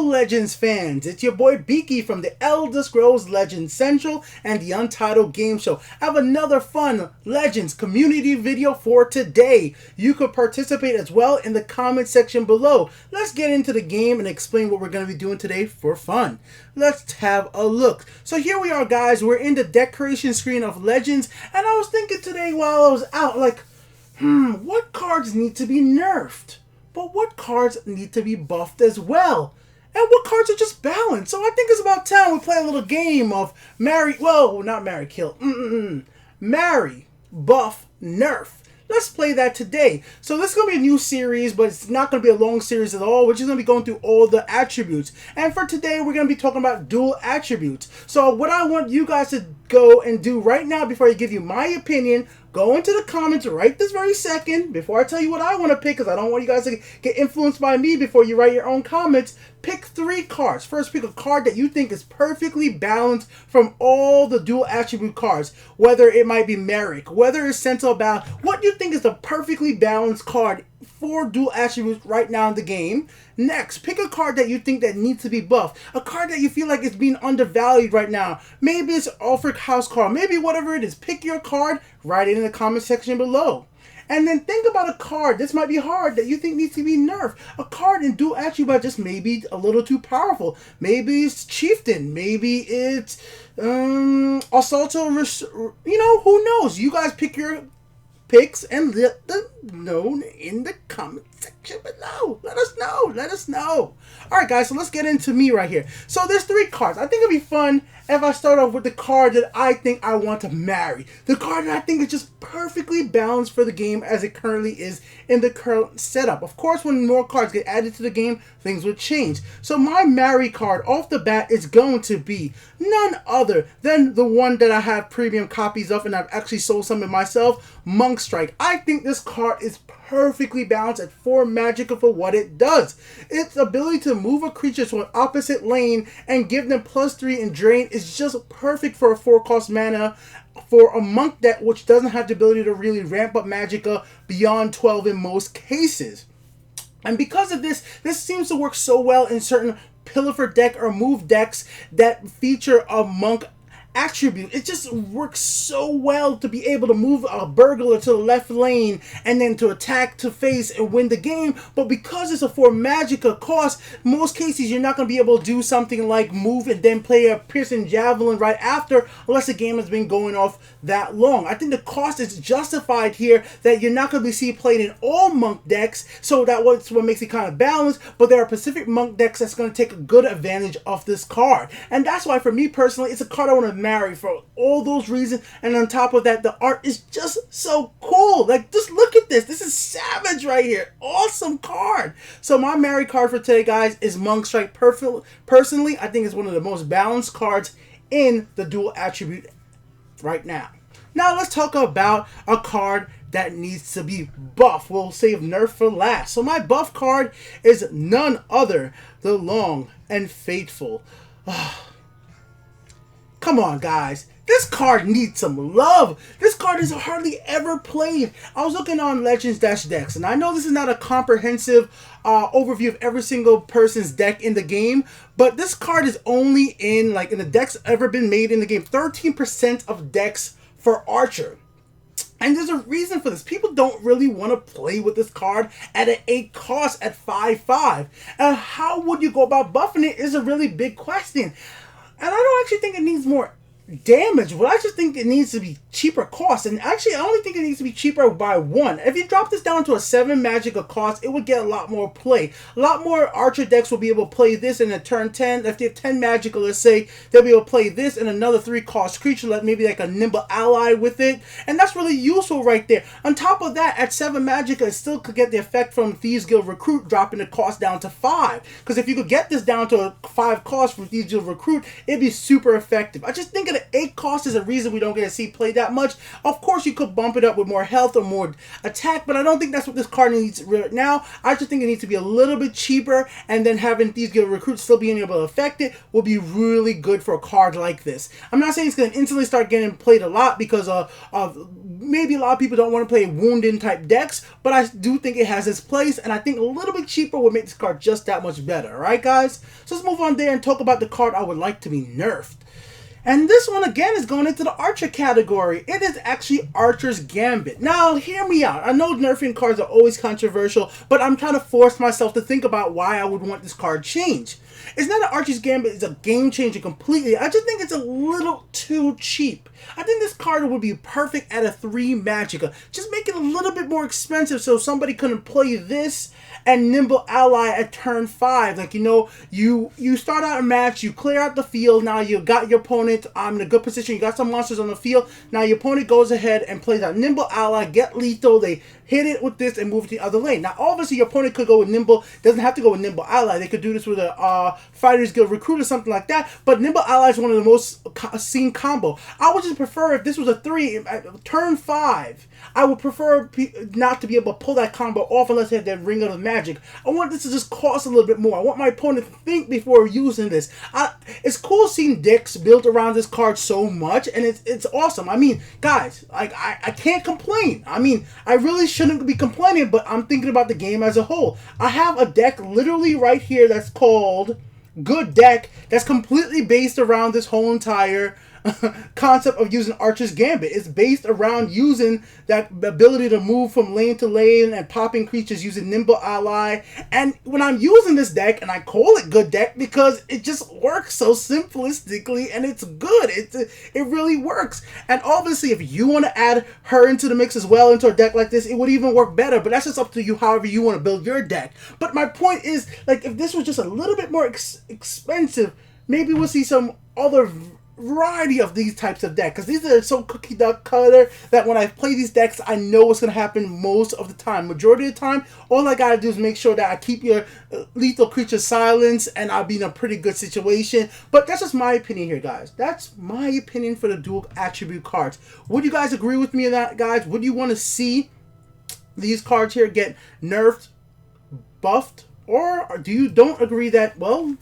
Hello Legends fans, it's your boy Beaky from the Elder Scrolls Legends Central and the Untitled Game Show. I have another fun Legends community video for today. You could participate as well in the comment section below. Let's get into the game and explain what we're going to be doing today for fun. Let's have a look. So here we are, guys. We're in the decoration screen of Legends, and I was thinking today while I was out, like, what cards need to be nerfed? But what cards need to be buffed as well? And what cards are just balanced? So I think it's about time we play a little game of marry, well, not marry, kill. Marry, buff, nerf. Let's play that today. So this is going to be a new series, but it's not going to be a long series at all. We're just going to be going through all the attributes. And for today, we're going to be talking about dual attributes. So what I want you guys to go and do right now before I give you my opinion, go into the comments right this very second before I tell you what I want to pick, because I don't want you guys to get influenced by me before you write your own comments. Pick 3 cards. First, pick a card that you think is perfectly balanced from all the dual attribute cards. Whether it might be Merrick, whether it's Sentinel Battle, what you think is the perfectly balanced card for dual attributes right now in the game. Next, pick a card that you think that needs to be buffed. A card that you feel like is being undervalued right now. Maybe it's Alfred House card. Maybe whatever it is. Pick your card. Write it in the comment section below. And then think about a card, this might be hard, that you think needs to be nerfed. A card in dual attribute just maybe a little too powerful. Maybe it's Chieftain. Maybe it's Assaulto, you know, who knows? You guys pick your picks and let them know in the comment section below. Let us know. Let us know. Alright guys, so let's get into me right here. So there's 3 cards. I think it'd be fun if I start off with the card that I think I want to marry. The card that I think is just perfectly balanced for the game as it currently is in the current setup. Of course, when more cards get added to the game, things will change. So my marry card off the bat is going to be none other than the one that I have premium copies of and I've actually sold some of myself, Monk Strike. I think this card is perfectly balanced at 4 magical for what it does. Its ability to move a creature to an opposite lane and give them +3 in drain is just perfect for a 4-cost mana for a monk deck which doesn't have the ability to really ramp up magicka beyond 12 in most cases. And because of this, this seems to work so well in certain pillar for deck or move decks that feature a monk attribute. It just works so well to be able to move a burglar to the left lane and then to attack to face and win the game. But because it's a 4 magicka cost, most cases you're not going to be able to do something like move and then play a piercing javelin right after, unless the game has been going off that long. I think the cost is justified here, that you're not going to see played in all monk decks, so that's what makes it kind of balanced. But there are Pacific monk decks that's going to take a good advantage of this card, and that's why for me personally it's a card I want to marry for all those reasons. And on top of that, the art is just so cool. Like, just look at this. This is savage right here. Awesome card. So my marry card for today, guys, is Monk Strike. Personally, I think it's one of the most balanced cards in the dual attribute right now. Now let's talk about a card that needs to be buffed. We'll save Nerf for last. So my buff card is none other the Long and Faithful. Come on, guys. This card needs some love. This card is hardly ever played. I was looking on Legends-Decks, and I know this is not a comprehensive overview of every single person's deck in the game, but this card is only in the decks ever been made in the game. 13% of decks for Archer. And there's a reason for this. People don't really want to play with this card at an 8 cost at 5/5. And how would you go about buffing it is a really big question. And I don't actually think it needs more damage, but I just think it needs to be cheaper cost. And actually, I only think it needs to be cheaper by 1. If you drop this down to a 7 magicka cost, it would get a lot more play. A lot more Archer decks will be able to play this in a turn 10. If they have 10 magicka, let's say, they'll be able to play this and another 3-cost creature, maybe like a nimble ally with it. And that's really useful right there. On top of that, at 7 magicka, it still could get the effect from Thieves Guild Recruit, dropping the cost down to 5. Because if you could get this down to a 5 cost from Thieves Guild Recruit, it'd be super effective. I just think at the 8 cost is a reason we don't get to see play that much. Of course, you could bump it up with more health or more attack, but I don't think that's what this card needs right now. I just think it needs to be a little bit cheaper, and then having these good recruits still being able to affect it will be really good for a card like this. I'm not saying it's going to instantly start getting played a lot because maybe a lot of people don't want to play wound-in type decks, but I do think it has its place, and I think a little bit cheaper would make this card just that much better. Alright, guys? So let's move on there and talk about the card I would like to be nerfed. And this one, again, is going into the Archer category. It is actually Archer's Gambit. Now, hear me out. I know nerfing cards are always controversial, but I'm trying to force myself to think about why I would want this card changed. It's not that Archer's Gambit is a game changer completely. I just think it's a little too cheap. I think this card would be perfect at a 3 Magicka. Just make it a little bit more expensive so somebody couldn't play this and Nimble Ally at turn 5. Like, you know, you start out a match, you clear out the field, now you got your opponent in a good position, you got some monsters on the field, now your opponent goes ahead and plays out Nimble Ally, get lethal, they hit it with this and move to the other lane. Now, obviously, your opponent could go with Nimble, doesn't have to go with Nimble Ally, they could do this with a Fighter's Guild Recruit or something like that, but Nimble Ally is one of the most seen combo. I would just prefer if this was a 3, turn 5, I would prefer not to be able to pull that combo off unless they have that Ring of the Magic. I want this to just cost a little bit more. I want my opponent to think before using this. It's cool seeing decks built around this card so much, and it's awesome. I mean, guys, I can't complain. I mean, I really shouldn't be complaining, but I'm thinking about the game as a whole. I have a deck literally right here that's called Good Deck that's completely based around this whole entire concept of using Archer's Gambit. It's based around using that ability to move from lane to lane and popping creatures using Nimble Ally. And when I'm using this deck, and I call it Good Deck because it just works so simplistically and it's good. It really works. And obviously, if you want to add her into the mix as well into a deck like this, it would even work better. But that's just up to you, however you want to build your deck. But my point is, like, if this was just a little bit more expensive, maybe we'll see some other variety of these types of decks, because these are so cookie cutter that when I play these decks, I know what's going to happen most of the time. Majority of the time, all I got to do is make sure that I keep your lethal creature silenced and I'll be in a pretty good situation. But that's just my opinion here, guys. That's my opinion for the dual attribute cards. Would you guys agree with me on that, guys? Would you want to see these cards here get nerfed, buffed, or do you don't agree that, well,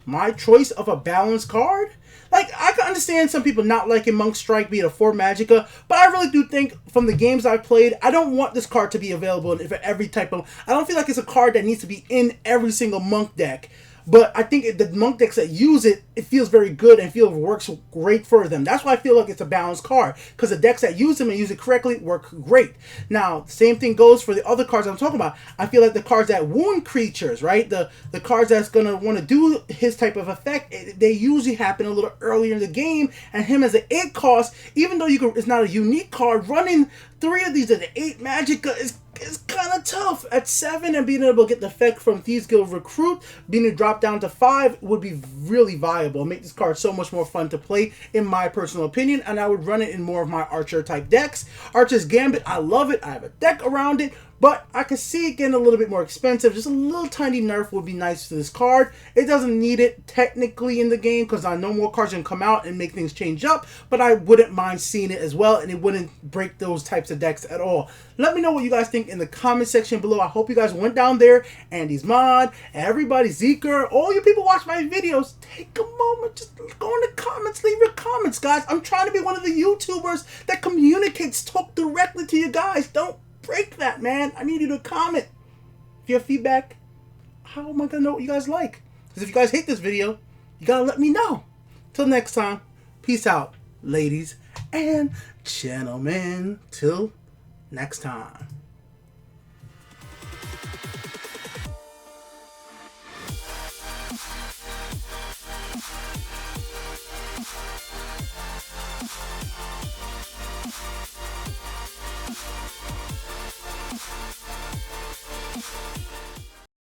my choice of a balanced card? Like, I can understand some people not liking Monk Strike being a 4 Magicka, but I really do think from the games I've played, I don't want this card to be available for every type of... I don't feel like it's a card that needs to be in every single Monk deck. But I think the Monk decks that use it, it feels very good and feel works great for them. That's why I feel like it's a balanced card. Because the decks that use them and use it correctly work great. Now, same thing goes for the other cards I'm talking about. I feel like the cards that wound creatures, right? The cards that's going to want to do his type of effect, they usually happen a little earlier in the game. And him as an 8 cost, even though it's not a unique card, running 3 of these at an 8 Magicka is kind of tough. At 7 and being able to get the effect from Thieves Guild Recruit, being able to drop down to 5 would be really viable. Make this card so much more fun to play, in my personal opinion, and I would run it in more of my Archer type decks. Archer's Gambit, I love it. I have a deck around it, but I could see it getting a little bit more expensive. Just a little tiny nerf would be nice to this card. It doesn't need it technically in the game because I know more cards can come out and make things change up, but I wouldn't mind seeing it as well, and it wouldn't break those types of decks at all. Let me know what you guys think in the comment section below. I hope you guys went down there. Andy's Mod, everybody, Zeker, all you people watch my videos, take a moment, just go in the comments, leave your comments, guys. I'm trying to be one of the YouTubers that communicates, talk directly to you guys. Don't break that, man. I need you to comment. If you have feedback, how am I going to know what you guys like? Because if you guys hate this video, you got to let me know. Till next time, peace out, ladies and gentlemen. Till next time.